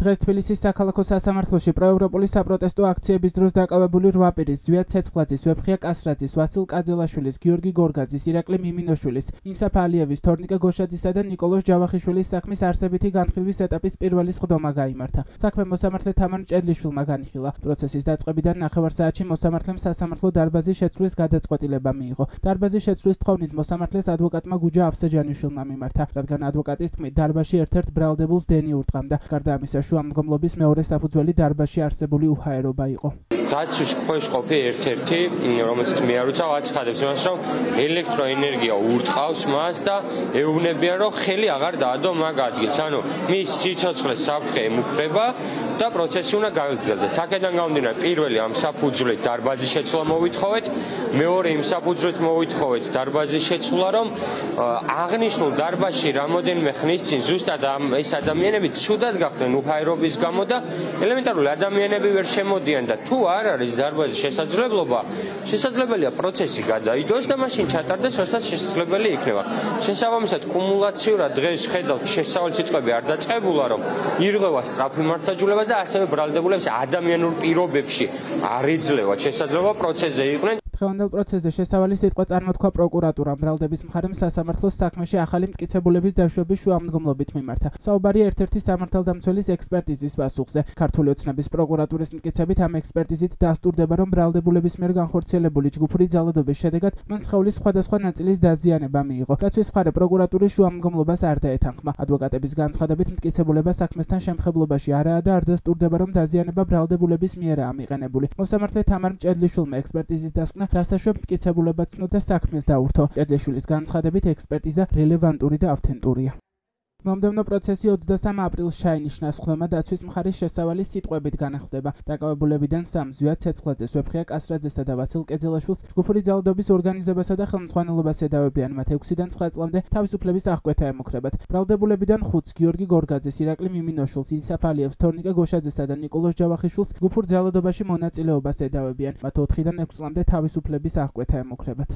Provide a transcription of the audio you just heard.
დღეს თბილისის საქალაქო სასამართლოში პროევროპული საპროტესტო აქციების დროს დაკავებული 8 პირის ზვიად ცეცხლაძის, ვეფხია კასრაძის, ვასილ კაძელაშვილის, გიორგი გორგაძის, ირაკლი მიმინოშვილის, ინსაფ ალიევის, თორნიკა გოშაძისა და ნიკოლოზ ჯავახიშვილის საქმის არსებითი განხილვის ეტაპის პირველი სხდომა გაიმართა. საქმე მოსამართლე თამარ ჭედლიშვილმა განიხილა. პროცესის დაწყებიდან 9 საათში მოსამართლემ სასამართლო დარბაზის შეცვლის გადაწყვეტილება მიიღო. დარბაზის შეცვლის თხოვნით მოსამართლეს ადვოკატმა გუჯა ავსაჯანიშვილმა მიმართა, რადგან ადვოკატის თქმით დარბაზში ერთ-ერთ ბრალდებულს დენი ურტყამდა. გარდა ამისა, შუამდგომლობის მეორე საფუძველი დარბაზში არსებული უჰაერობა იყო. დაცვის ქვეშ ყოფი ერთ-ერთი, რომელსაც მე არ ვიცავ, აცხადებს იმას, რომ ელექტროენერგია ურტყავს მას და ეუბნებიან, რომ ხელი აღარ დაადო მაგ ადგილს. ანუ მის სიცოცხლეს საფრთხე ემუქრება და პროცესი უნდა გაგრძელდეს. აქედან გამომდინარე, პირველი ამ საფუძვლით დარბაზის შეცვლა მოვითხოვეთ, მეორე იმ საფუძვლით მოვითხოვეთ დარბაზის შეცვლა, რომ აღნიშნულ დარბაზში რამოდენიმე ხნის წინ ზუსტად ეს ადამიანები ცუდად გახდნენ უჰაერობის გამო და ელემენტარული ადამიანები ვერ შემოდიან და თუ არ არის დარბაზის შესაძლებლობა, შესაძლებელია პროცესი გადაიდოს და მაშინ ჩატარდეს, რასაც შესაძლებელი იქნება. შესაბამისად, კუმულაციურად დღეს ხედავთ შესავალი სიტყვები არ დაწყებულა, რომ ირღვევა სწრაფი მართლმსაჯულებას და ასევე ბრალდებულებს ადამიანურ პირობებში არ ეძლევა შესაძლებლობა პროცესზე იყვნენ. დღევანდელ პროცესზე შესავალი სიტყვა წარმოთქვა პროკურატურამ ბრალდების მხარემ სასამართლოს საქმეში ახალი მტკიცებულების დაშვების შუამდგომლობით მიმართა. საუბარია ერთ-ერთი სამართალდამცველის ექსპერტიზის პასუხზე. ქართული ოცნების პროკურატურის მტკიცებით ამ ექსპერტიზით დასტურდება, რომ ბრალდებულების მიერ განხორციელებული ჯგუფური ძალადობის შედეგად მან სხეულის სხვადასხვა ნაწილის დაზიანება მიიღო. დაცვის მხარე პროკურატურის შუამდგომლობას არ დაეთანხმა. ადვოკატების განცხადებით მტკიცებულება საქმესთან შემხებლობაში არაა და არ დასტურდება, რომ დაზიანება ბრალდებულების მიერაა მიყენებული. მოსამართლე თამარ ჭედლიშვილმა ექსპერტიზის დასკვნა დასაშვებ მტკიცებულება ცნო და საქმეს დაურთო. ჭედლიშვილის განცხადებით ექსპერტიზა რელევანტური და ავთენტურია. მომდევნო პროცესი 23 აპრილს ჩაინიშნა. სხდომა დაცვის მხარის შესავალი სიტყვებით განახლდება. დაკავებულებიდან 3 ზვიად ცეცხლაძეს, ვეფხია კასრაძესა და ვასილ კეძელაშვილს ჯგუფური ძალადობის ორგანიზებასა და ხელმძღვანელობას ედავებიან. მათ 6-დან 9 წლამდე თავისუფლების აღკვეთა ემუქრებათ. ბრალდებულებიდან 5 გიორგი გორგაძეს, ირაკლი მიმინოშვილს, ინსაფ ალიევს, თორნიკა გოშაძესა და ნიკოლოზ ჯავახიშვილს ჯგუფურ ძალადობაში მონაწილეობას ედავებიან. მათ 4-დან 6 წლამდე თავისუფლების აღკვეთა ემუქრებათ.